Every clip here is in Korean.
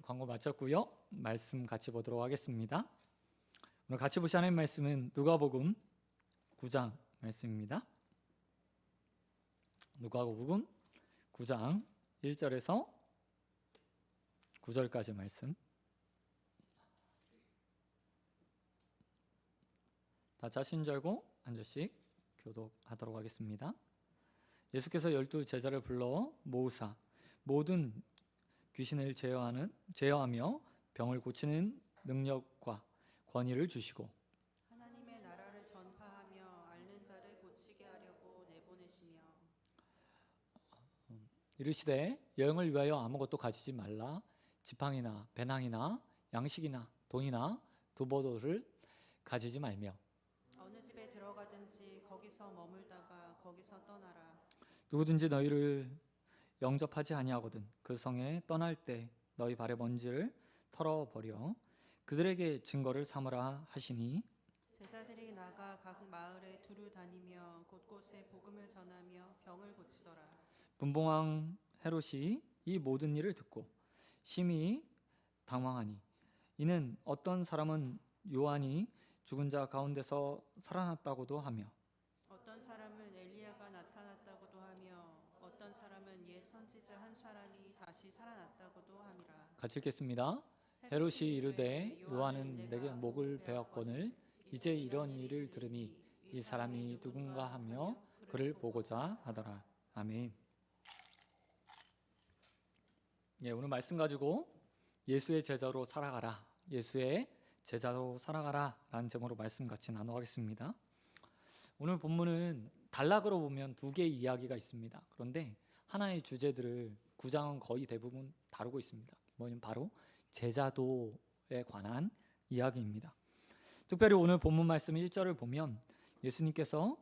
광고 마쳤고요. 말씀 같이 보도록 하겠습니다. 오늘 같이 보실 하나님 말씀은 누가복음 9장 말씀입니다. 누가복음 9장 1절에서 9절까지 말씀. 다 자신 절고 한 절씩 교독하도록 하겠습니다. 예수께서 12 제자를 불러 모으사 모든 귀신을 제어하며 병을 고치는 능력과 권위를 주시고 하나님의 나라를 전파하며 앓는 자를 고치게 하려고 내보내시며 이르시되 여행을 위하여 아무것도 가지지 말라. 지팡이나 배낭이나 양식이나 돈이나 두보도를 가지지 말며 어느 집에 들어가든지 거기서 머물다가 거기서 떠나라. 누구든지 너희를 영접하지 아니하거든 그 성에 떠날 때 너희 발의 먼지를 털어버려 그들에게 증거를 삼으라 하시니 제자들이 나가 각 마을에 두루 다니며 곳곳에 복음을 전하며 병을 고치더라. 분봉왕 헤롯이 이 모든 일을 듣고 심히 당황하니 이는 어떤 사람은 요한이 죽은 자 가운데서 살아났다고도 하며 어떤 사람은 엘리야가 나타났다고도 하며 어떤 사람은 옛 선지자 한 사람이 다시 살아났다고도 함이라. 같이 읽겠습니다. 헤롯이 이르되 요한은 내게 목을 베었거늘 이제 이런 일을 들으니 이 사람이 누군가 하며 그를 보고자 하더라. 아멘. 오늘 말씀 가지고 예수의 제자로 살아가라, 예수의 제자로 살아가라 라는 제목으로 말씀 같이 나눠가겠습니다. 오늘 본문은 단락으로 보면 두 개의 이야기가 있습니다. 그런데 하나의 주제들을 9장은 거의 대부분 다루고 있습니다. 뭐냐면 바로 제자도에 관한 이야기입니다. 특별히 오늘 본문 말씀 1절을 보면 예수님께서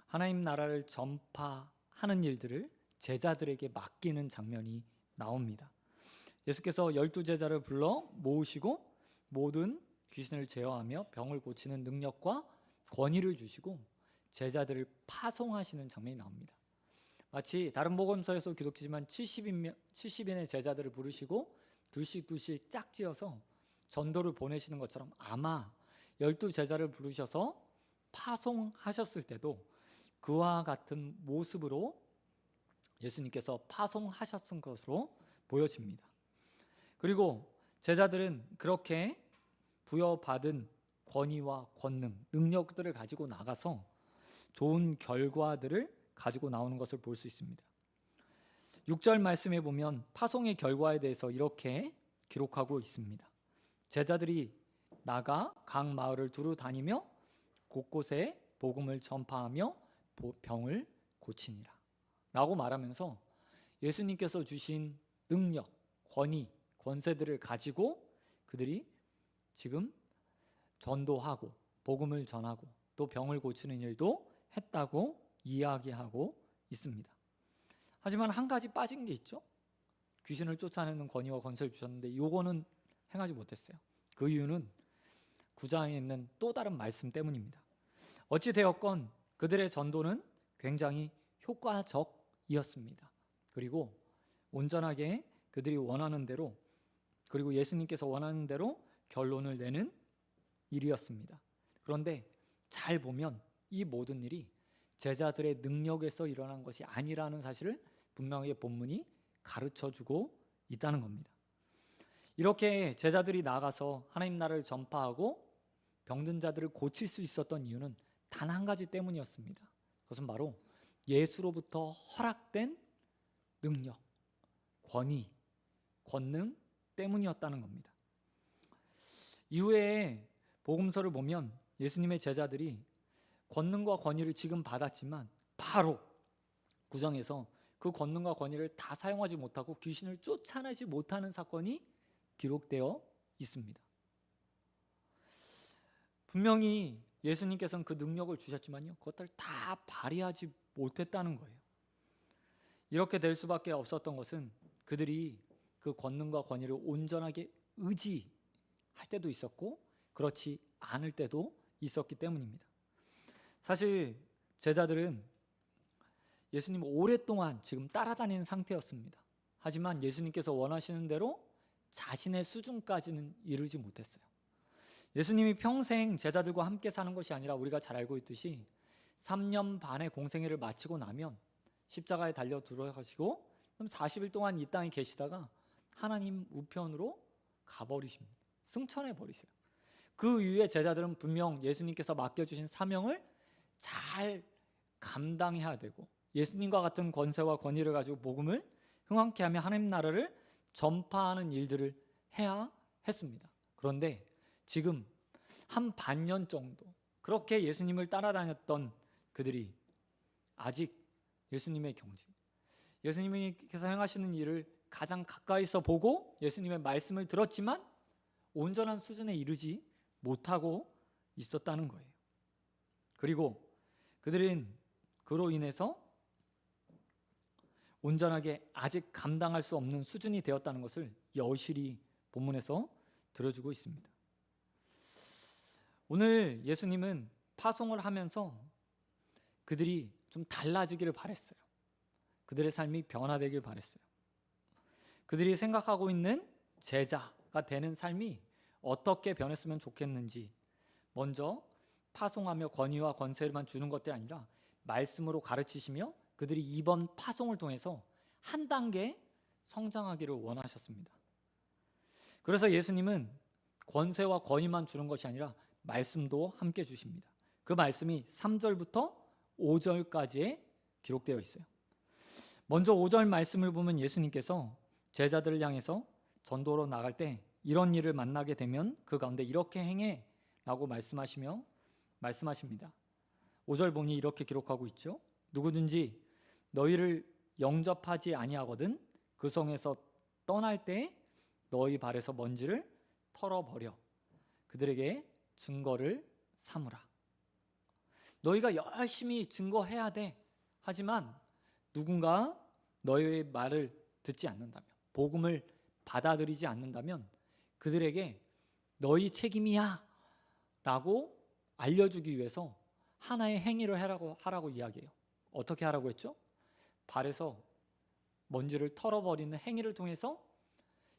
하나님 나라를 전파하는 일들을 제자들에게 맡기는 장면이 나옵니다. 예수께서 12 제자를 불러 모으시고 모든 귀신을 제어하며 병을 고치는 능력과 권위를 주시고 제자들을 파송하시는 장면이 나옵니다. 마치 다른 복음서에서 기록되지만 70인의 제자들을 부르시고 둘씩 짝지어서 전도를 보내시는 것처럼 아마 12 제자를 부르셔서 파송하셨을 때도 그와 같은 모습으로 예수님께서 파송하셨던 것으로 보여집니다. 그리고 제자들은 그렇게 부여받은 권위와 권능, 능력들을 가지고 나가서 좋은 결과들을 가지고 나오는 것을 볼 수 있습니다. 6절 말씀에 보면 파송의 결과에 대해서 이렇게 기록하고 있습니다. 제자들이 나가 각 마을을 두루 다니며 곳곳에 복음을 전파하며 병을 고치니라 라고 말하면서 예수님께서 주신 능력, 권위, 권세들을 가지고 그들이 지금 전도하고 복음을 전하고 또 병을 고치는 일도 했다고 이야기하고 있습니다. 하지만 한 가지 빠진 게 있죠. 귀신을 쫓아내는 권위와 권세를 주셨는데 이거는 행하지 못했어요. 그 이유는 9장에 있는 또 다른 말씀 때문입니다. 어찌 되었건 그들의 전도는 굉장히 효과적이었습니다. 그리고 온전하게 그들이 원하는 대로 그리고 예수님께서 원하는 대로 결론을 내는 일이었습니다. 그런데 잘 보면 이 모든 일이 제자들의 능력에서 일어난 것이 아니라는 사실을 분명히 본문이 가르쳐주고 있다는 겁니다. 이렇게 제자들이 나가서 하나님 나라를 전파하고 병든 자들을 고칠 수 있었던 이유는 단 한 가지 때문이었습니다. 그것은 바로 예수로부터 허락된 능력, 권위, 권능 때문이었다는 겁니다. 이후에 복음서를 보면 예수님의 제자들이 권능과 권위를 지금 받았지만 바로 9장에서 그 권능과 권위를 다 사용하지 못하고 귀신을 쫓아내지 못하는 사건이 기록되어 있습니다. 분명히 예수님께서는 그 능력을 주셨지만요, 그것들 다 발휘하지 못했다는 거예요. 이렇게 될 수밖에 없었던 것은 그들이 그 권능과 권위를 온전하게 의지할 때도 있었고 그렇지 않을 때도 있었기 때문입니다. 사실 제자들은 예수님 오랫동안 지금 따라다니는 상태였습니다. 하지만 예수님께서 원하시는 대로 자신의 수준까지는 이루지 못했어요. 예수님이 평생 제자들과 함께 사는 것이 아니라 우리가 잘 알고 있듯이 3년 반의 공생애를 마치고 나면 십자가에 달려 들어가시고 40일 동안 이 땅에 계시다가 하나님 우편으로 가버리십니다. 승천해 버리세요. 그 이후에 제자들은 분명 예수님께서 맡겨주신 사명을 잘 감당해야 되고 예수님과 같은 권세와 권위를 가지고 복음을 흥왕케 하며 하나님 나라를 전파하는 일들을 해야 했습니다. 그런데 지금 한 반년 정도 그렇게 예수님을 따라다녔던 그들이 아직 예수님의 경지, 예수님께서 행하시는 일을 가장 가까이서 보고 예수님의 말씀을 들었지만 온전한 수준에 이르지 못하고 있었다는 거예요. 그리고 그들은 그로 인해서 온전하게 아직 감당할 수 없는 수준이 되었다는 것을 여실히 본문에서 들어주고 있습니다. 오늘 예수님은 파송을 하면서 그들이 좀 달라지기를 바랬어요. 그들의 삶이 변화되길 바랬어요. 그들이 생각하고 있는 제자가 되는 삶이 어떻게 변했으면 좋겠는지 먼저 파송하며 권위와 권세를만 주는 것이 아니라 말씀으로 가르치시며 그들이 이번 파송을 통해서 한 단계 성장하기를 원하셨습니다. 그래서 예수님은 권세와 권위만 주는 것이 아니라 말씀도 함께 주십니다. 그 말씀이 3절부터 5절까지에 기록되어 있어요. 먼저 5절 말씀을 보면 예수님께서 제자들을 향해서 전도로 나갈 때 이런 일을 만나게 되면 그 가운데 이렇게 행해 라고 말씀하십니다. 5절 보니 이렇게 기록하고 있죠. 누구든지 너희를 영접하지 아니하거든 그 성에서 떠날 때 너희 발에서 먼지를 털어버려 그들에게 증거를 삼으라. 너희가 열심히 증거해야 돼. 하지만 누군가 너희의 말을 듣지 않는다면, 복음을 받아들이지 않는다면 그들에게 너희 책임이야 라고 알려주기 위해서 하나의 행위를 하라고 이야기해요. 어떻게 하라고 했죠? 발에서 먼지를 털어버리는 행위를 통해서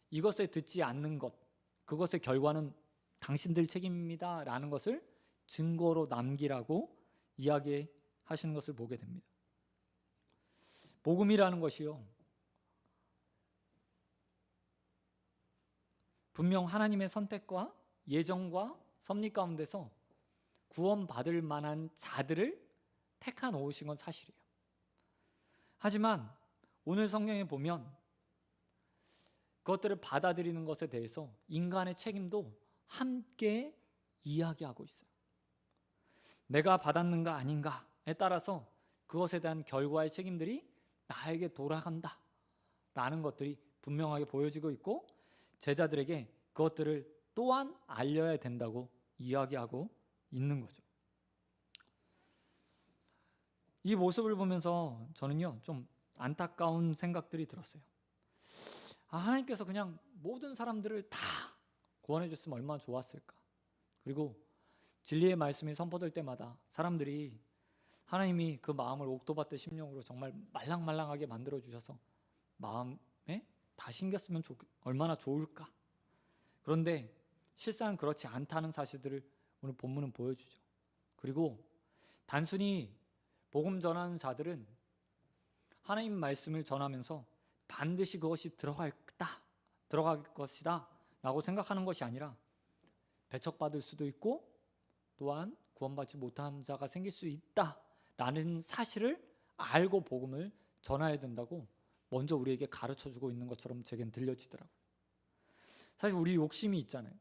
이것을 듣지 않는 것, 그것의 결과는 당신들 책임입니다 라는 것을 증거로 남기라고 이야기하시는 것을 보게 됩니다. 복음이라는 것이요, 분명 하나님의 선택과 예정과 섭리 가운데서 구원받을 만한 자들을 택하 놓으신 건 사실이에요. 하지만 오늘 성경에 보면 그것들을 받아들이는 것에 대해서 인간의 책임도 함께 이야기하고 있어요. 내가 받았는가 아닌가에 따라서 그것에 대한 결과의 책임들이 나에게 돌아간다 라는 것들이 분명하게 보여지고 있고 제자들에게 그것들을 또한 알려야 된다고 이야기하고 있는 거죠. 이 모습을 보면서 저는요 좀 안타까운 생각들이 들었어요. 하나님께서 그냥 모든 사람들을 다 구원해 줬으면 얼마나 좋았을까. 그리고 진리의 말씀이 선포될 때마다 사람들이 하나님이 그 마음을 옥토밭의 심령으로 정말 말랑말랑하게 만들어 주셔서 마음에 다 심겼으면 얼마나 좋을까. 그런데 실상은 그렇지 않다는 사실들을 오늘 본문은 보여주죠. 그리고 단순히 복음 전하는 자들은 하나님 말씀을 전하면서 반드시 그것이 들어갈 것이다 라고 생각하는 것이 아니라 배척받을 수도 있고 또한 구원받지 못한 자가 생길 수 있다 라는 사실을 알고 복음을 전해야 된다고 먼저 우리에게 가르쳐주고 있는 것처럼 제겐 들려지더라고요. 사실 우리 욕심이 있잖아요.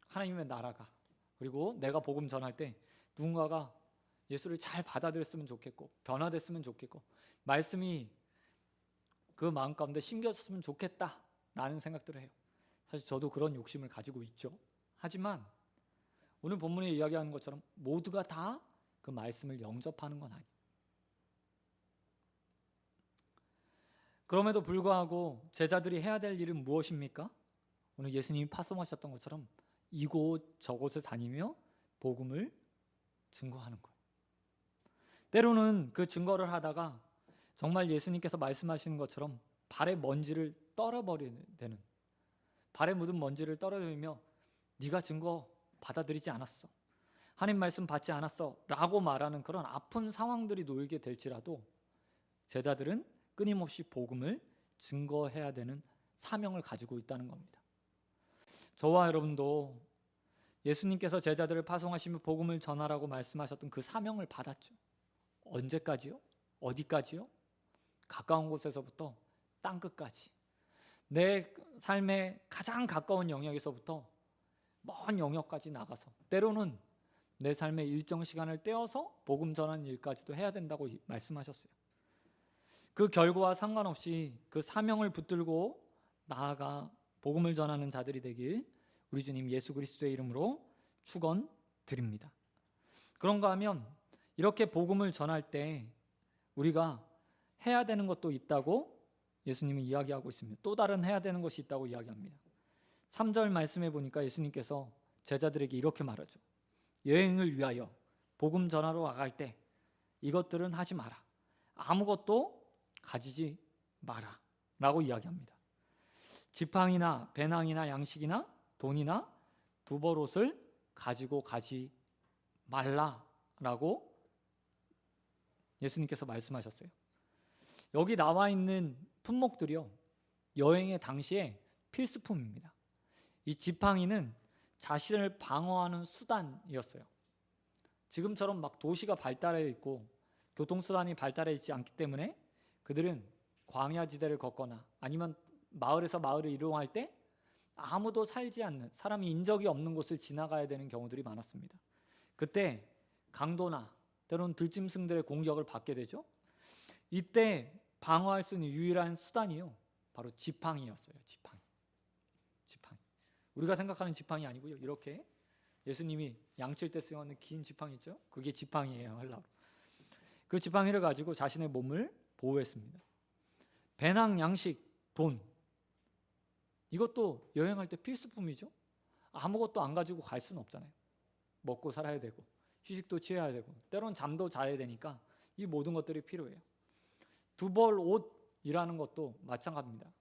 하나님의 나라가, 그리고 내가 복음 전할 때 누군가가 예수를 잘 받아들였으면 좋겠고 변화됐으면 좋겠고 말씀이 그 마음 가운데 심겨졌으면 좋겠다라는 생각들을 해요. 사실 저도 그런 욕심을 가지고 있죠. 하지만 오늘 본문에 이야기하는 것처럼 모두가 다 그 말씀을 영접하는 건 아니에요. 그럼에도 불구하고 제자들이 해야 될 일은 무엇입니까? 오늘 예수님이 파송하셨던 것처럼 이곳 저곳을 다니며 복음을 증거하는 거예요. 때로는 그 증거를 하다가 정말 예수님께서 말씀하시는 것처럼 발에 먼지를 떨어버리는 되는, 발에 묻은 먼지를 떨어뜨리며 네가 증거 받아들이지 않았어, 하나님 말씀 받지 않았어 라고 말하는 그런 아픈 상황들이 놓이게 될지라도 제자들은 끊임없이 복음을 증거해야 되는 사명을 가지고 있다는 겁니다. 저와 여러분도 예수님께서 제자들을 파송하시며 복음을 전하라고 말씀하셨던 그 사명을 받았죠. 언제까지요? 어디까지요? 가까운 곳에서부터 땅끝까지, 내 삶의 가장 가까운 영역에서부터 먼 영역까지 나가서 때로는 내 삶의 일정 시간을 떼어서 복음 전하는 일까지도 해야 된다고 말씀하셨어요. 그 결과와 상관없이 그 사명을 붙들고 나아가 복음을 전하는 자들이 되길 우리 주님 예수 그리스도의 이름으로 축원드립니다. 그런가 하면 이렇게 복음을 전할 때 우리가 해야 되는 것도 있다고 예수님이 이야기하고 있습니다. 또 다른 해야 되는 것이 있다고 이야기합니다. 3절 말씀해 보니까 예수님께서 제자들에게 이렇게 말하죠. 여행을 위하여 복음 전하러 나갈 때 이것들은 하지 마라, 아무것도 가지지 마라 라고 이야기합니다. 지팡이나 배낭이나 양식이나 돈이나 두벌옷을 가지고 가지 말라라고 예수님께서 말씀하셨어요. 여기 나와 있는 품목들이요, 여행의 당시에 필수품입니다. 이 지팡이는 자신을 방어하는 수단이었어요. 지금처럼 막 도시가 발달해 있고 교통수단이 발달해 있지 않기 때문에 그들은 광야지대를 걷거나 아니면 마을에서 마을을 이동할 때 아무도 살지 않는, 사람이 인적이 없는 곳을 지나가야 되는 경우들이 많았습니다. 그때 강도나 때로는 들짐승들의 공격을 받게 되죠. 이때 방어할 수 있는 유일한 수단이요, 바로 지팡이였어요. 지팡이. 우리가 생각하는 지팡이 아니고요, 이렇게 예수님이 양칠 때 쓰여있는 긴 지팡이 있죠? 그게 지팡이예요. 하려고. 그 지팡이를 가지고 자신의 몸을 보호했습니다. 배낭, 양식, 돈, 이것도 여행할 때 필수품이죠. 아무것도 안 가지고 갈 수는 없잖아요. 먹고 살아야 되고 휴식도 취해야 되고 때로는 잠도 자야 되니까 이 모든 것들이 필요해요. 두벌 옷이라는 것도 마찬가지입니다.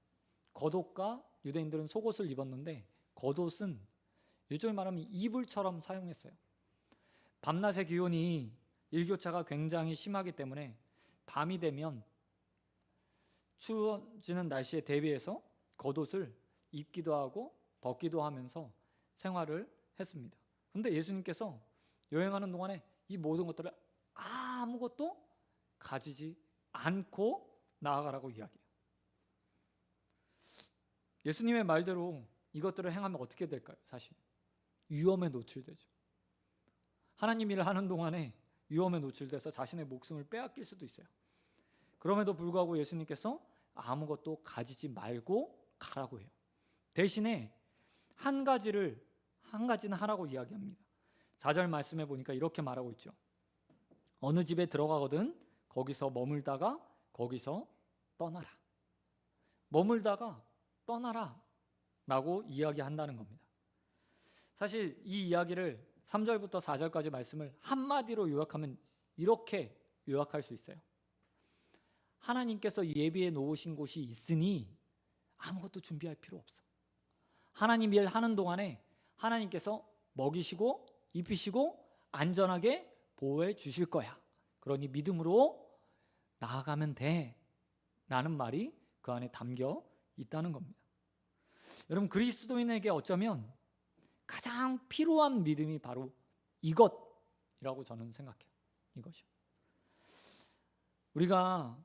겉옷과 유대인들은 속옷을 입었는데 겉옷은 요즘 말하면 이불처럼 사용했어요. 밤낮의 기온이 일교차가 굉장히 심하기 때문에 밤이 되면 추워지는 날씨에 대비해서 겉옷을 입기도 하고 벗기도 하면서 생활을 했습니다. 그런데 예수님께서 여행하는 동안에 이 모든 것들을 아무것도 가지지 않고 나아가라고 이야기해요. 예수님의 말대로 이것들을 행하면 어떻게 될까요? 사실 위험에 노출되죠. 하나님 일을 하는 동안에 위험에 노출돼서 자신의 목숨을 빼앗길 수도 있어요. 그럼에도 불구하고 예수님께서 아무것도 가지지 말고 가라고 해요. 대신에 한 가지는 하라고 이야기합니다. 4절 말씀해 보니까 이렇게 말하고 있죠. 어느 집에 들어가거든 거기서 머물다가 거기서 떠나라. 머물다가 떠나라 라고 이야기한다는 겁니다. 사실 이 이야기를 3절부터 4절까지 말씀을 한마디로 요약하면 이렇게 요약할 수 있어요. 하나님께서 예비해 놓으신 곳이 있으니 아무것도 준비할 필요 없어. 하나님 일 하는 동안에 하나님께서 먹이시고 입히시고 안전하게 보호해 주실 거야. 그러니 믿음으로 나아가면 돼 라는 말이 그 안에 담겨 있다는 겁니다. 여러분, 그리스도인에게 어쩌면 가장 필요한 믿음이 바로 이것이라고 저는 생각해요. 이것이요. 우리가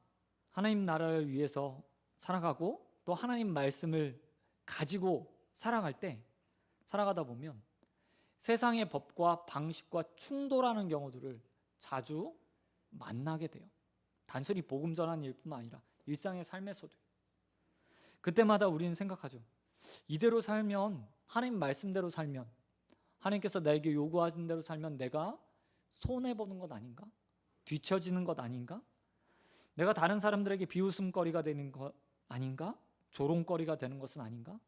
하나님 나라를 위해서 살아가고 또 하나님 말씀을 가지고 살아갈 때 살아가다 보면 세상의 법과 방식과 충돌하는 경우들을 자주 만나게 돼요. 단순히 복음 전하는 일뿐만 아니라 일상의 삶에서도. 그때마다 우리는 생각하죠. 이대로 살면, 하나님 말씀대로 살면, 하나님께서 나에게 요구하신 대로 살면 내가 손해보는 것 아닌가? 뒤처지는 것 아닌가? 내가 다른 사람들에게 비웃음거리가 되는 것 아닌가? 조롱거리가 되는 것은 아닌가?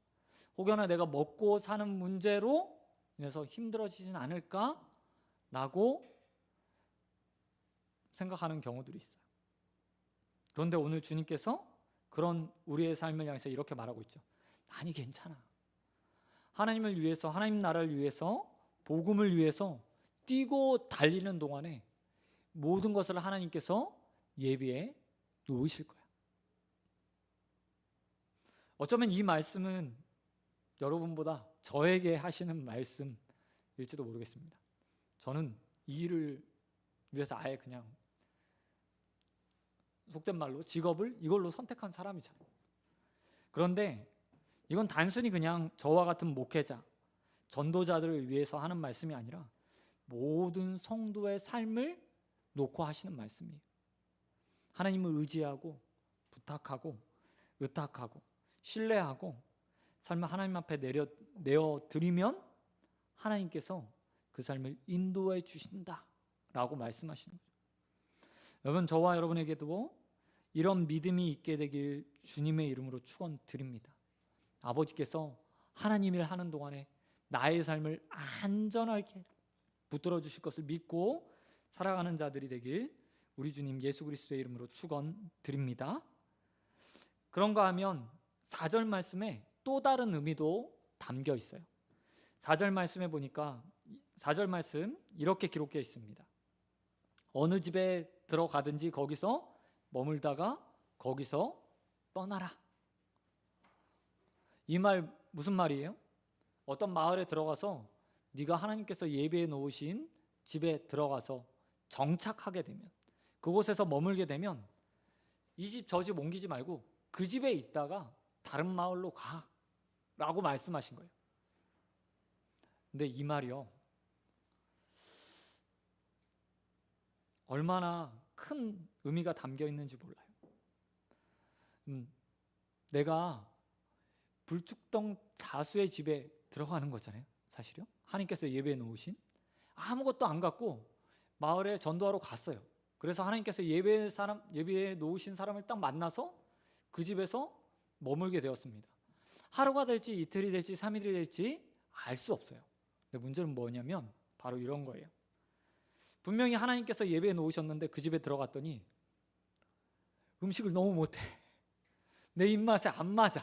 혹여나 내가 먹고 사는 문제로 인해서 힘들어지진 않을까? 라고 생각하는 경우들이 있어요. 그런데 오늘 주님께서 그런 우리의 삶을 향해서 이렇게 말하고 있죠. 아니, 괜찮아. 하나님을 위해서, 하나님 나라를 위해서, 복음을 위해서 뛰고 달리는 동안에 모든 것을 하나님께서 예비해 놓으실 거야. 어쩌면 이 말씀은 여러분보다 저에게 하시는 말씀일지도 모르겠습니다. 저는 이 일을 위해서 아예 그냥 속된 말로 직업을 이걸로 선택한 사람이잖아요. 그런데 이건 단순히 그냥 저와 같은 목회자, 전도자들을 위해서 하는 말씀이 아니라 모든 성도의 삶을 놓고 하시는 말씀이에요. 하나님을 의지하고 부탁하고 의탁하고 신뢰하고 삶을 하나님 앞에 내어드리면 하나님께서 그 삶을 인도해 주신다라고 말씀하시는 거죠. 여러분, 저와 여러분에게도 이런 믿음이 있게 되길 주님의 이름으로 축원드립니다. 아버지께서 하나님 일 하는 동안에 나의 삶을 안전하게 붙들어 주실 것을 믿고 살아가는 자들이 되길 우리 주님 예수 그리스도의 이름으로 축원드립니다. 그런가 하면 4절 말씀에 또 다른 의미도 담겨 있어요. 4절 말씀에 보니까 4절 말씀 이렇게 기록되어 있습니다. 어느 집에 들어가든지 거기서 머물다가 거기서 떠나라. 이 말 무슨 말이에요? 어떤 마을에 들어가서 네가 하나님께서 예비해 놓으신 집에 들어가서 정착하게 되면, 그곳에서 머물게 되면 이 집 저 집 옮기지 말고 그 집에 있다가 다른 마을로 가 라고 말씀하신 거예요. 근데 이 말이요, 얼마나 큰 의미가 담겨 있는지 몰라요. 내가 불특정 다수의 집에 들어가는 거잖아요. 사실요. 하나님께서 예배해 놓으신, 아무것도 안 갖고 마을에 전도하러 갔어요. 그래서 하나님께서 예배해 놓으신 사람을 딱 만나서 그 집에서 머물게 되었습니다. 하루가 될지 이틀이 될지 3일이 될지 알 수 없어요. 근데 문제는 뭐냐면 바로 이런 거예요. 분명히 하나님께서 예배해 놓으셨는데 그 집에 들어갔더니 음식을 너무 못해. 내 입맛에 안 맞아.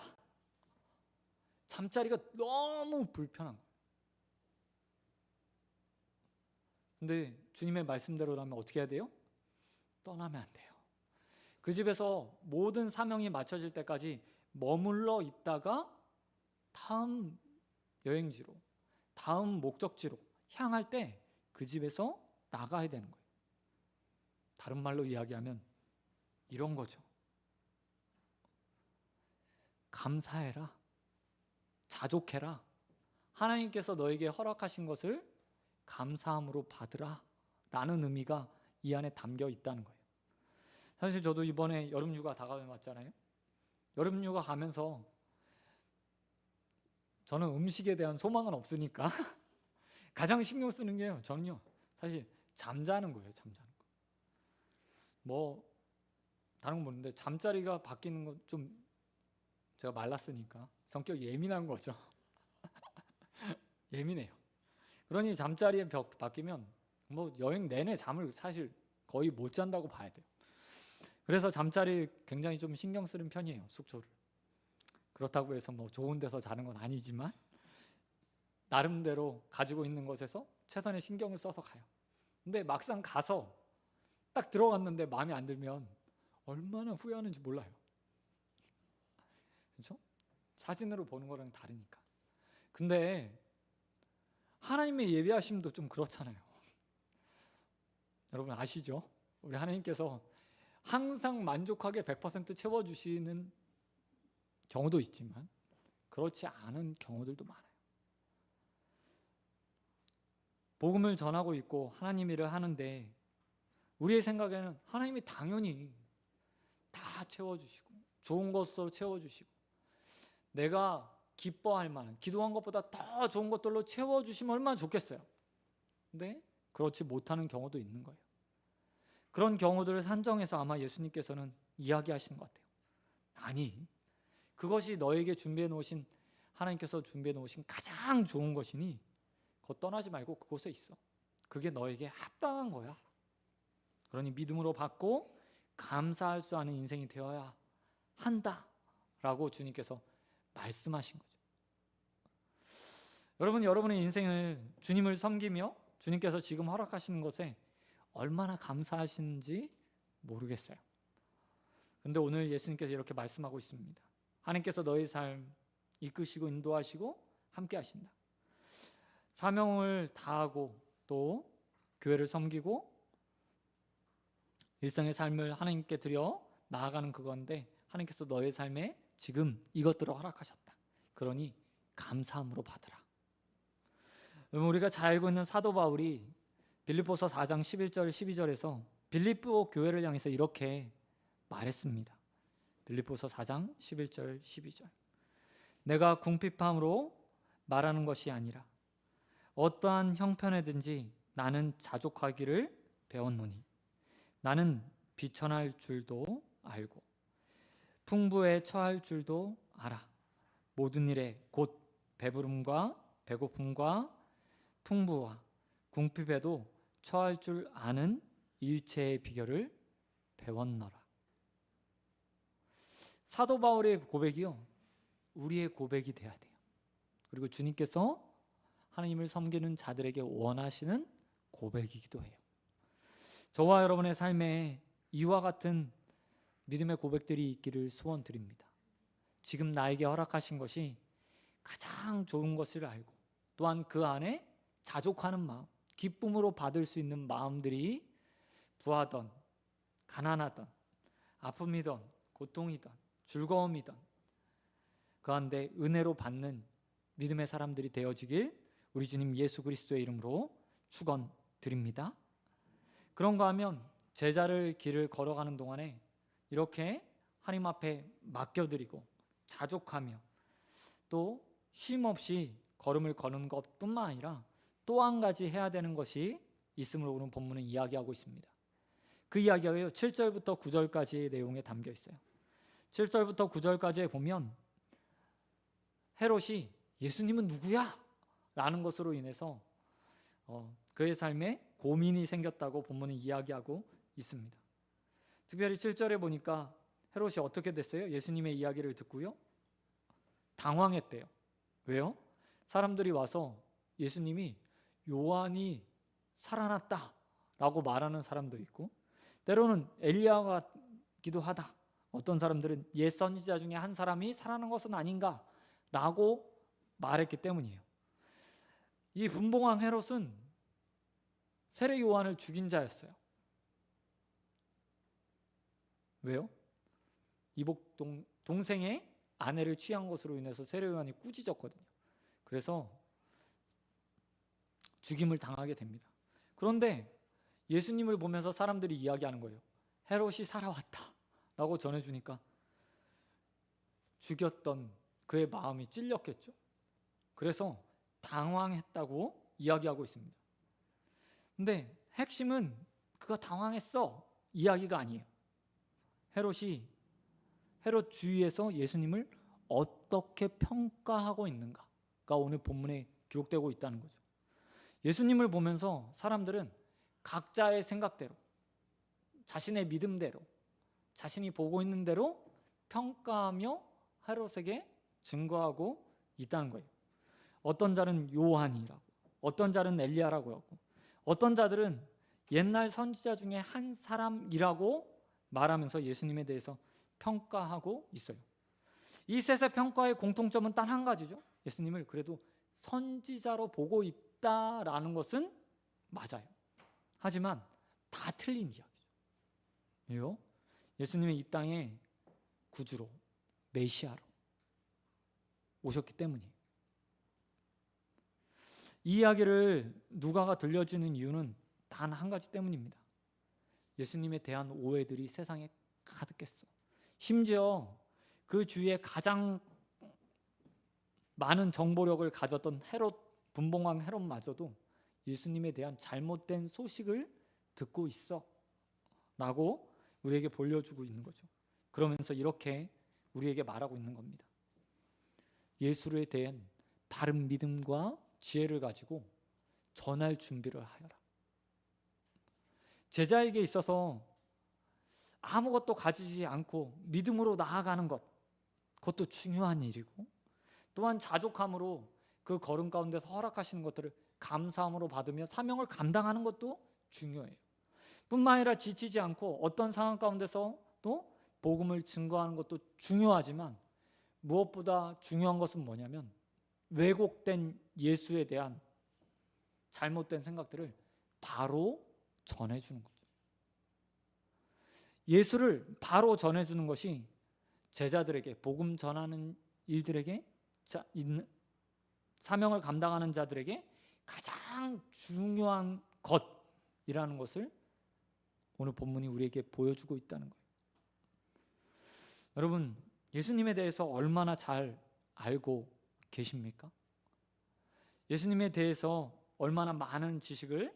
잠자리가 너무 불편한 거예요. 근데 주님의 말씀대로라면 어떻게 해야 돼요? 떠나면 안 돼요. 그 집에서 모든 사명이 맞춰질 때까지 머물러 있다가 다음 여행지로, 다음 목적지로 향할 때 그 집에서 나가야 되는 거예요. 다른 말로 이야기하면 이런 거죠. 감사해라. 자족해라. 하나님께서 너에게 허락하신 것을 감사함으로 받으라 라는 의미가 이 안에 담겨 있다는 거예요. 사실 저도 이번에 여름휴가 다가왔잖아요. 여름휴가 가면서 저는 음식에 대한 소망은 없으니까 가장 신경 쓰는 게요, 저는요 사실 잠자는 거예요. 잠자는 거. 뭐 다른 건 모르는데 잠자리가 바뀌는 건 좀, 제가 말랐으니까 성격이 예민한 거죠. 예민해요. 그러니 잠자리에 바뀌면 뭐 여행 내내 잠을 사실 거의 못 잔다고 봐야 돼요. 그래서 잠자리 굉장히 좀 신경 쓰는 편이에요, 숙소를. 그렇다고 해서 뭐 좋은 데서 자는 건 아니지만 나름대로 가지고 있는 것에서 최선의 신경을 써서 가요. 근데 막상 가서 딱 들어갔는데 마음에 안 들면 얼마나 후회하는지 몰라요. 그렇죠? 사진으로 보는 거랑 다르니까. 근데 하나님의 예배하심도 좀 그렇잖아요. 여러분 아시죠? 우리 하나님께서 항상 만족하게 100% 채워주시는 경우도 있지만 그렇지 않은 경우들도 많아요. 복음을 전하고 있고 하나님 일을 하는데 우리의 생각에는 하나님이 당연히 다 채워주시고 좋은 것으로 채워주시고 내가 기뻐할 만한, 기도한 것보다 더 좋은 것들로 채워주시면 얼마나 좋겠어요. 근데 그렇지 못하는 경우도 있는 거예요. 그런 경우들을 산정해서 아마 예수님께서는 이야기하시는 것 같아요. 아니, 그것이 너에게 준비해 놓으신, 하나님께서 준비해 놓으신 가장 좋은 것이니 그거 떠나지 말고 그곳에 있어. 그게 너에게 합당한 거야. 그러니 믿음으로 받고 감사할 수 있는 인생이 되어야 한다라고 주님께서 말씀하신 거죠. 여러분의 인생을 주님을 섬기며 주님께서 지금 허락하시는 것에 얼마나 감사하시는지 모르겠어요. 근데 오늘 예수님께서 이렇게 말씀하고 있습니다. 하나님께서 너의 삶 이끄시고 인도하시고 함께 하신다. 사명을 다하고 또 교회를 섬기고 일상의 삶을 하나님께 드려 나아가는 그건데 하나님께서 너의 삶에 지금 이것들을 허락하셨다. 그러니 감사함으로 받으라. 우리가 잘 알고 있는 사도 바울이 빌립보서 4장 11절 12절에서 빌립보 교회를 향해서 이렇게 말했습니다. 빌립보서 4장 11절 12절. 내가 궁핍함으로 말하는 것이 아니라 어떠한 형편에든지 나는 자족하기를 배웠노니 나는 비천할 줄도 알고 풍부에 처할 줄도 알아. 모든 일에 곧 배부름과 배고픔과 풍부와 궁핍에도 처할 줄 아는 일체의 비결을 배웠노라. 사도 바울의 고백이요, 우리의 고백이 돼야 돼요. 그리고 주님께서 하나님을 섬기는 자들에게 원하시는 고백이기도 해요. 저와 여러분의 삶에 이와 같은 믿음의 고백들이 있기를 소원드립니다. 지금 나에게 허락하신 것이 가장 좋은 것을 알고 또한 그 안에 자족하는 마음, 기쁨으로 받을 수 있는 마음들이 부하던 가난하던 아픔이던 고통이던 즐거움이던 그 가운데 은혜로 받는 믿음의 사람들이 되어지길 우리 주님 예수 그리스도의 이름으로 축원드립니다. 그런가 하면 제자를 길을 걸어가는 동안에 이렇게 하나님 앞에 맡겨드리고 자족하며 또 쉼없이 걸음을 거는 것뿐만 아니라 또 한 가지 해야 되는 것이 있음을 오늘 본문은 이야기하고 있습니다. 그 이야기가 7절부터 9절까지의 내용에 담겨 있어요. 7절부터 9절까지에 보면 헤롯이 예수님은 누구야? 라는 것으로 인해서 그의 삶에 고민이 생겼다고 본문은 이야기하고 있습니다. 특별히 7절에 보니까 헤롯이 어떻게 됐어요? 예수님의 이야기를 듣고요, 당황했대요. 왜요? 사람들이 와서 예수님이 요한이 살아났다 라고 말하는 사람도 있고 때로는 엘리야가기도 하다, 어떤 사람들은 옛 선지자 중에 한 사람이 살아난 것은 아닌가 라고 말했기 때문이에요. 이 분봉왕 헤롯은 세례 요한을 죽인 자였어요. 왜요? 이복 동생의 아내를 취한 것으로 인해서 세례 요한이 꾸짖었거든요. 그래서 죽임을 당하게 됩니다. 그런데 예수님을 보면서 사람들이 이야기하는 거예요. 헤롯이 살아왔다 라고 전해주니까 죽였던 그의 마음이 찔렸겠죠. 그래서 당황했다고 이야기하고 있습니다. 근데 핵심은 그가 당황했어 이야기가 아니에요. 헤롯 주위에서 예수님을 어떻게 평가하고 있는가가 오늘 본문에 기록되고 있다는 거죠. 예수님을 보면서 사람들은 각자의 생각대로, 자신의 믿음대로, 자신이 보고 있는 대로 평가하며 헤롯에게 증거하고 있다는 거예요. 어떤 자는 요한이라고, 어떤 자는 엘리야라고 하고, 어떤 자들은 옛날 선지자 중에 한 사람이라고 말하면서 예수님에 대해서 평가하고 있어요. 이 셋의 평가의 공통점은 단 한 가지죠. 예수님을 그래도 선지자로 보고 있다라는 것은 맞아요. 하지만 다 틀린 이야기죠. 왜요? 예수님이 이 땅에 구주로, 메시아로 오셨기 때문이에요. 이 이야기를 누가가 들려주는 이유는 단 한 가지 때문입니다. 예수님에 대한 오해들이 세상에 가득했어. 심지어 그 주위에 가장 많은 정보력을 가졌던 분봉왕 헤롯마저도 예수님에 대한 잘못된 소식을 듣고 있어 라고 우리에게 보여주고 있는 거죠. 그러면서 이렇게 우리에게 말하고 있는 겁니다. 예수에 대한 바른 믿음과 지혜를 가지고 전할 준비를 하여라. 제자에게 있어서 아무것도 가지지 않고 믿음으로 나아가는 것, 그것도 중요한 일이고, 또한 자족함으로 그 걸음 가운데서 허락하시는 것들을 감사함으로 받으며 사명을 감당하는 것도 중요해요. 뿐만 아니라 지치지 않고 어떤 상황 가운데서도 복음을 증거하는 것도 중요하지만 무엇보다 중요한 것은 뭐냐면 왜곡된 예수에 대한 잘못된 생각들을 바로 전해주는 거죠. 예수를 바로 전해주는 것이 제자들에게, 복음 전하는 일들에게, 사명을 감당하는 자들에게 가장 중요한 것이라는 것을 오늘 본문이 우리에게 보여주고 있다는 거예요. 여러분, 예수님에 대해서 얼마나 잘 알고 계십니까? 예수님에 대해서 얼마나 많은 지식을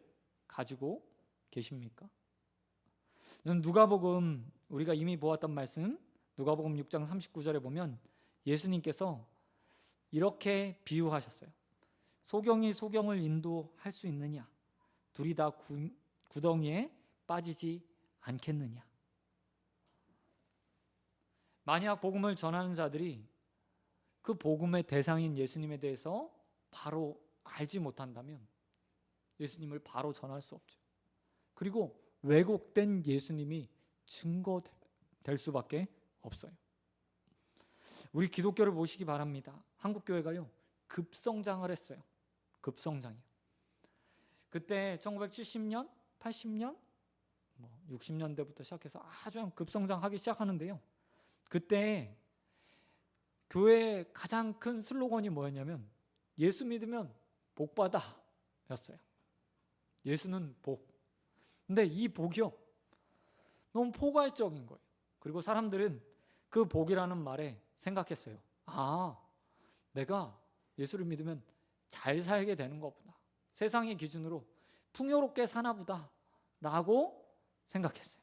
가지고 계십니까? 누가복음, 우리가 이미 보았던 말씀 누가복음 6장 39절에 보면 예수님께서 이렇게 비유하셨어요. 소경이 소경을 인도할 수 있느냐? 둘이 다 구덩이에 빠지지 않겠느냐? 만약 복음을 전하는 자들이 그 복음의 대상인 예수님에 대해서 바로 알지 못한다면 예수님을 바로 전할 수 없죠. 그리고 왜곡된 예수님이 증거될 수밖에 없어요. 우리 기독교를 보시기 바랍니다. 한국 교회가요 급성장을 했어요. 급성장이요. 그때 1970년, 80년, 60년대부터 시작해서 아주 급성장하기 시작하는데요. 그때 교회의 가장 큰 슬로건이 뭐였냐면 예수 믿으면 복 받아 였어요. 예수는 복. 근데 이 복이요 너무 포괄적인 거예요. 그리고 사람들은 그 복이라는 말에 생각했어요. 아, 내가 예수를 믿으면 잘 살게 되는 거구나. 세상의 기준으로 풍요롭게 사나 보다 라고 생각했어요.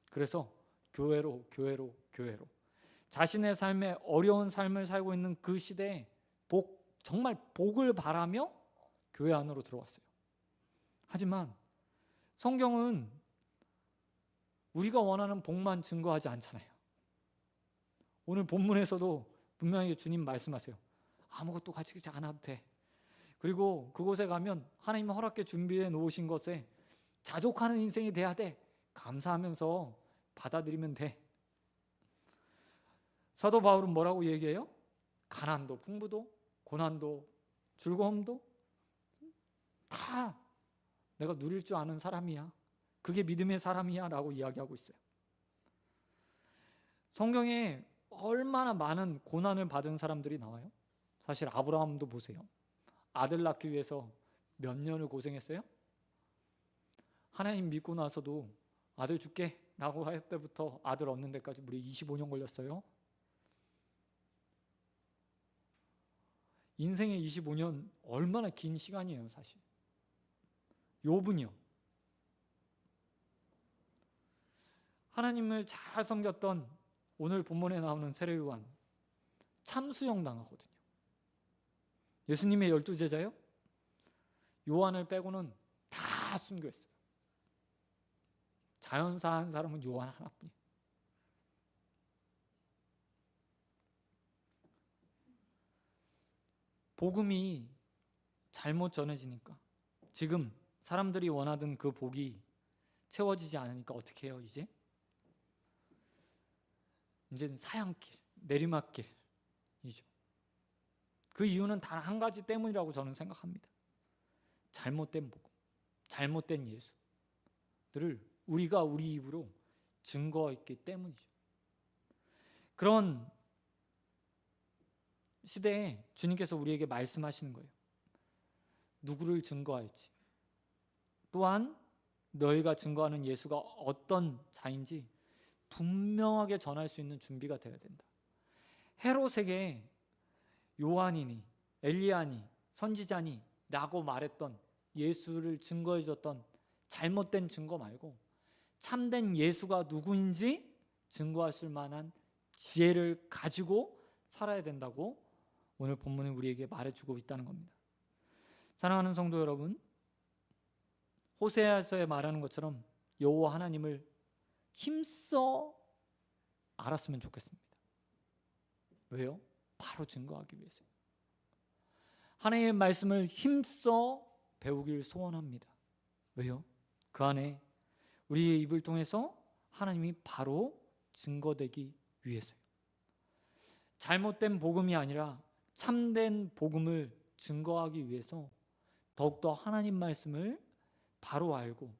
그래서 교회로 자신의 삶에 어려운 삶을 살고 있는 그 시대에 정말 복을 바라며 교회 안으로 들어왔어요. 하지만 성경은 우리가 원하는 복만 증거하지 않잖아요. 오늘 본문에서도 분명히 주님 말씀하세요. 아무것도 가지지 않아도 돼. 그리고 그곳에 가면 하나님 허락해 준비해 놓으신 것에 자족하는 인생이 돼야 돼. 감사하면서 받아들이면 돼. 사도 바울은 뭐라고 얘기해요? 가난도 풍부도 고난도 즐거움도 다 내가 누릴 줄 아는 사람이야. 그게 믿음의 사람이야 라고 이야기하고 있어요. 성경에 얼마나 많은 고난을 받은 사람들이 나와요? 사실 아브라함도 보세요. 아들 낳기 위해서 몇 년을 고생했어요? 하나님 믿고 나서도 아들 줄게 라고 할 때부터 아들 얻는 데까지 무려 25년 걸렸어요. 인생의 25년 얼마나 긴 시간이에요, 사실. 욥은요. 하나님을 잘 섬겼던 오늘 본문에 나오는 세례 요한 참수형 당하거든요. 예수님의 12제자요? 요한을 빼고는 다 순교했어요. 자연사 한 사람은 요한 하나뿐이에요. 복음이 잘못 전해지니까 지금 사람들이 원하던 그 복이 채워지지 않으니까 어떻게 해요? 이제는 사양길, 내리막길이죠. 그 이유는 단 한 가지 때문이라고 저는 생각합니다. 잘못된 복음, 잘못된 예수들을 우리가 우리 입으로 증거했기 때문이죠. 그런 시대에 주님께서 우리에게 말씀하시는 거예요. 누구를 증거할지, 또한 너희가 증거하는 예수가 어떤 자인지 분명하게 전할 수 있는 준비가 되어야 된다. 헤롯에게 요한이니 엘리야니 선지자니 라고 말했던 예수를 증거해 줬던 잘못된 증거 말고 참된 예수가 누구인지 증거하실 만한 지혜를 가지고 살아야 된다고 오늘 본문은 우리에게 말해주고 있다는 겁니다. 사랑하는 성도 여러분, 호세아서에 말하는 것처럼 여호와 하나님을 힘써 알았으면 좋겠습니다. 왜요? 바로 증거하기 위해서요. 하나님의 말씀을 힘써 배우길 소원합니다. 왜요? 그 안에 우리의 입을 통해서 하나님이 바로 증거되기 위해서요. 잘못된 복음이 아니라 참된 복음을 증거하기 위해서 더욱더 하나님 말씀을 바로 알고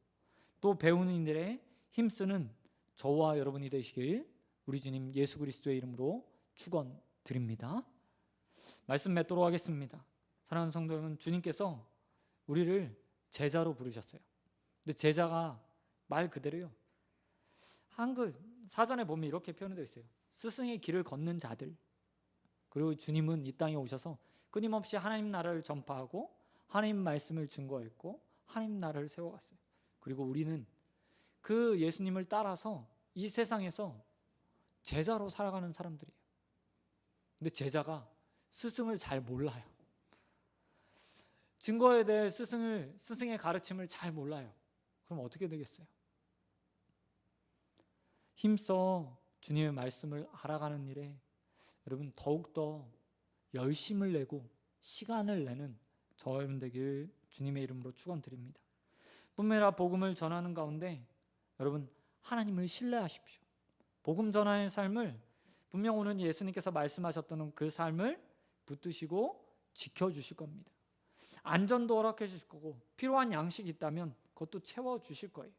또 배우는 이들의 힘쓰는 저와 여러분이 되시길 우리 주님 예수 그리스도의 이름으로 축원드립니다. 말씀 맺도록 하겠습니다. 사랑하는 성도 여러분, 주님께서 우리를 제자로 부르셨어요. 근데 제자가 말 그대로요. 한글 사전에 보면 이렇게 표현되어 있어요. 스승의 길을 걷는 자들. 그리고 주님은 이 땅에 오셔서 끊임없이 하나님 나라를 전파하고 하나님 말씀을 증거했고 하나님 나라를 세워갔어요. 그리고 우리는 그 예수님을 따라서 이 세상에서 제자로 살아가는 사람들이에요. 근데 제자가 스승을 잘 몰라요. 증거에 대해 스승의 가르침을 잘 몰라요. 그럼 어떻게 되겠어요? 힘써 주님의 말씀을 알아가는 일에 여러분 더욱더 열심을 내고 시간을 내는 저 여러분 되길 주님의 이름으로 축원드립니다. 뿐만 아니라 복음을 전하는 가운데 여러분 하나님을 신뢰하십시오. 복음 전하는 삶을 분명 오늘 예수님께서 말씀하셨던 그 삶을 붙드시고 지켜주실 겁니다. 안전도 허락해 주실 거고 필요한 양식이 있다면 그것도 채워주실 거예요.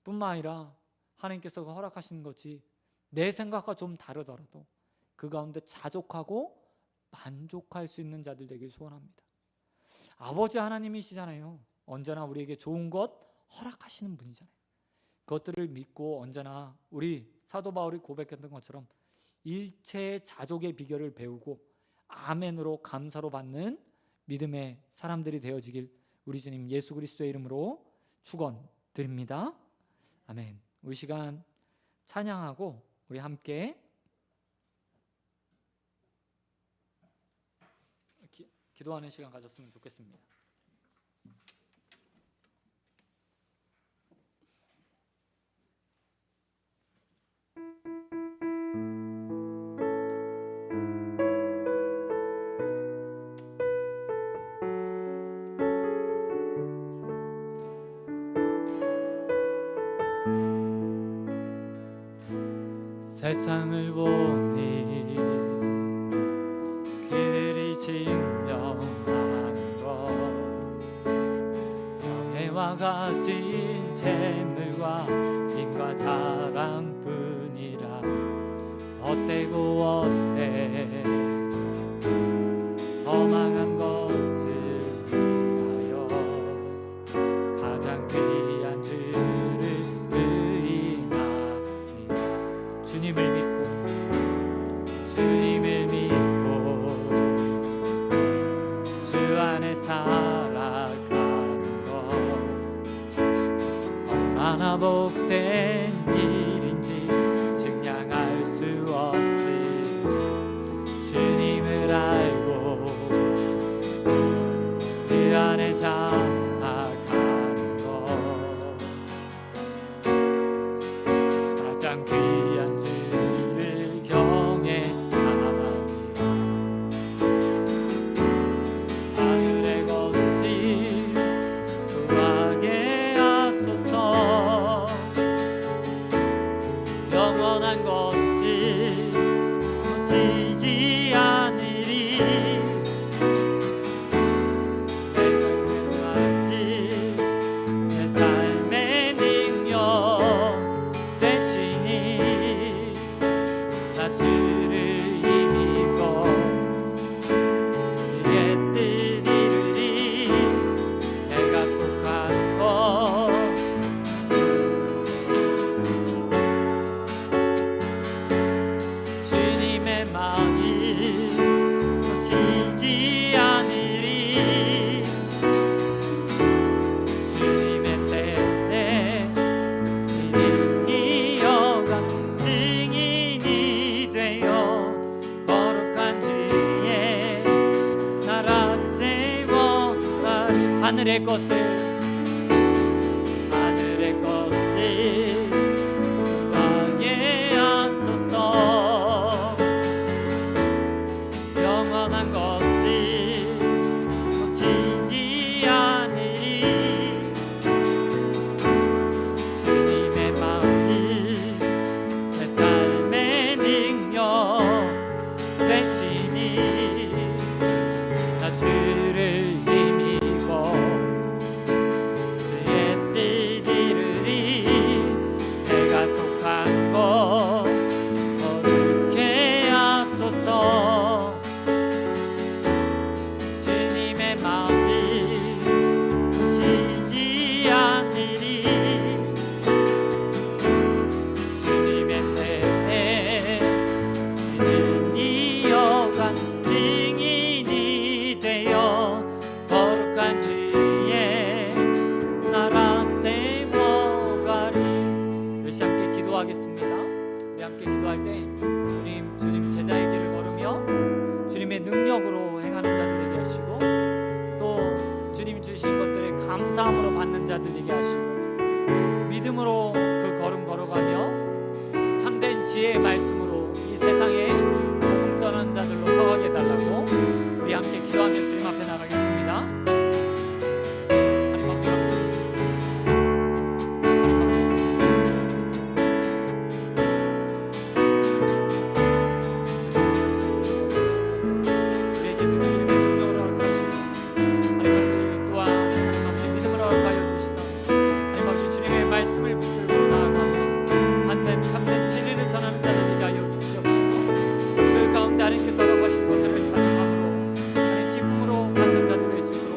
뿐만 아니라 하나님께서 허락하시는 것이 내 생각과 좀 다르더라도 그 가운데 자족하고 만족할 수 있는 자들 되길 소원합니다. 아버지 하나님이시잖아요. 언제나 우리에게 좋은 것 허락하시는 분이잖아요. 그것들을 믿고 언제나 우리 사도 바울이 고백했던 것처럼 일체의 자족의 비결을 배우고 아멘으로 감사로 받는 믿음의 사람들이 되어지길 우리 주님 예수 그리스도의 이름으로 축원드립니다. 아멘. 우리 시간 찬양하고 우리 함께 기도하는 시간 가졌으면 좋겠습니다. 세상을 보니 그들이 증명하는 것 명예와 가진 재물과 힘과 자랑뿐이라 헛되고 헛돼 허망한 것을 위하여 가장 귀한 주를 의인하니 주님을 믿고 주 안에 살아가는 것 얼마나 복된 일인지 증량할 수 없을 주님을 알고 그 안에 살아가는 것 가장 귀한 주를 경외하며 하늘의 것이 구하게 하소서 영원한 것이 놓치지 않으리 말씀하신 내 삶의 능력 되시니 나 주를 힘입어 그의 뜻 이루리 내가 속한 것 주님의 마음이 놓치지 않으리 주님의 세대 이어간 증인이 되어 거룩한 주의 나라 세워 하늘의 것을 구하게 하소서 영원한 것이 전하는 자들 되게 하시고 믿음으로 그 걸음 걸어가며 참된 지혜의 말씀으로 이 세상에 복음 전하는 자들로 서게 해달라고 우리 함께 기도하며 주님 앞에 나가겠습니다. 하나님 아버지 우리의 기도를 주님의 능력으로 허락하시고 하나님 또한 하나님 아버지 믿음을 허락하여 주시사 하나님 아버지 주님의 말씀을 붙들고 나아가며 하나님 참된 진리를 전하는 자들 되게 하여 주시옵시고 그 가운데 하나님께서 허락하신 것들을 찬양함으로 하나님 기쁨으로 받는 자들 될 수 있도록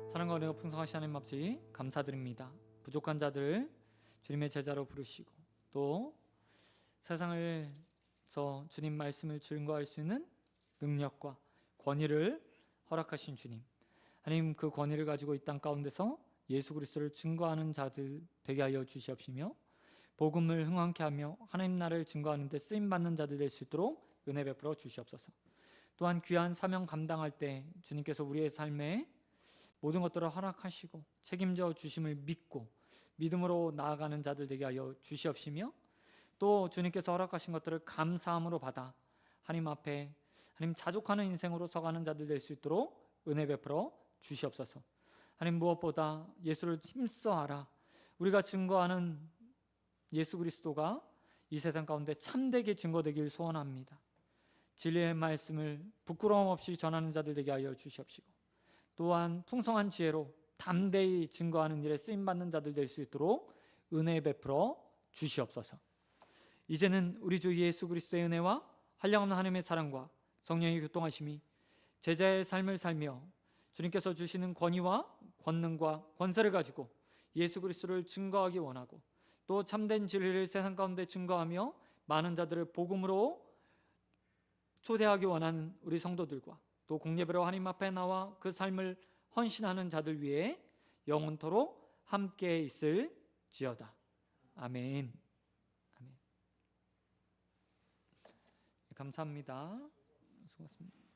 사랑과 은혜가 풍성하신 하나님 아버지 감사드립니다. 부족한 자들을 주님의 제자로 부르시고 또 세상에서 주님 말씀을 증거할 수 있는 능력과 권위를 허락하신 주님, 하나님 그 권위를 가지고 이 땅 가운데서 예수 그리스도를 증거하는 자들 되게 하여 주시옵시며 복음을 흥왕케 하며 하나님 나라를 증거하는 데 쓰임 받는 자들 될 수 있도록 은혜 베풀어 주시옵소서. 또한 귀한 사명 감당할 때 주님께서 우리의 삶에 모든 것들을 허락하시고 책임져 주심을 믿고 믿음으로 나아가는 자들 되게 하여 주시옵시며 또 주님께서 허락하신 것들을 감사함으로 받아 하나님 앞에 하나님 자족하는 인생으로 서가는 자들 될 수 있도록 은혜 베풀어 주시옵소서. 하나님 무엇보다 예수를 힘써하라. 우리가 증거하는 예수 그리스도가 이 세상 가운데 참되게 증거되길 소원합니다. 진리의 말씀을 부끄러움 없이 전하는 자들 되게 하여 주시옵시고 또한 풍성한 지혜로 담대히 증거하는 일에 쓰임받는 자들 될 수 있도록 은혜 베풀어 주시옵소서. 이제는 우리 주 예수 그리스도의 은혜와 한량없는 하나님의 사랑과 성령의 교통하심이 제자의 삶을 살며 주님께서 주시는 권위와 권능과 권세를 가지고 예수 그리스도를 증거하기 원하고 또 참된 진리를 세상 가운데 증거하며 많은 자들을 복음으로 초대하기 원하는 우리 성도들과 또 공예배로 하나님 앞에 나와 그 삶을 헌신하는 자들 위해 영원토록 함께 있을지어다. 아멘. 아멘. 감사합니다. 수고하셨습니다.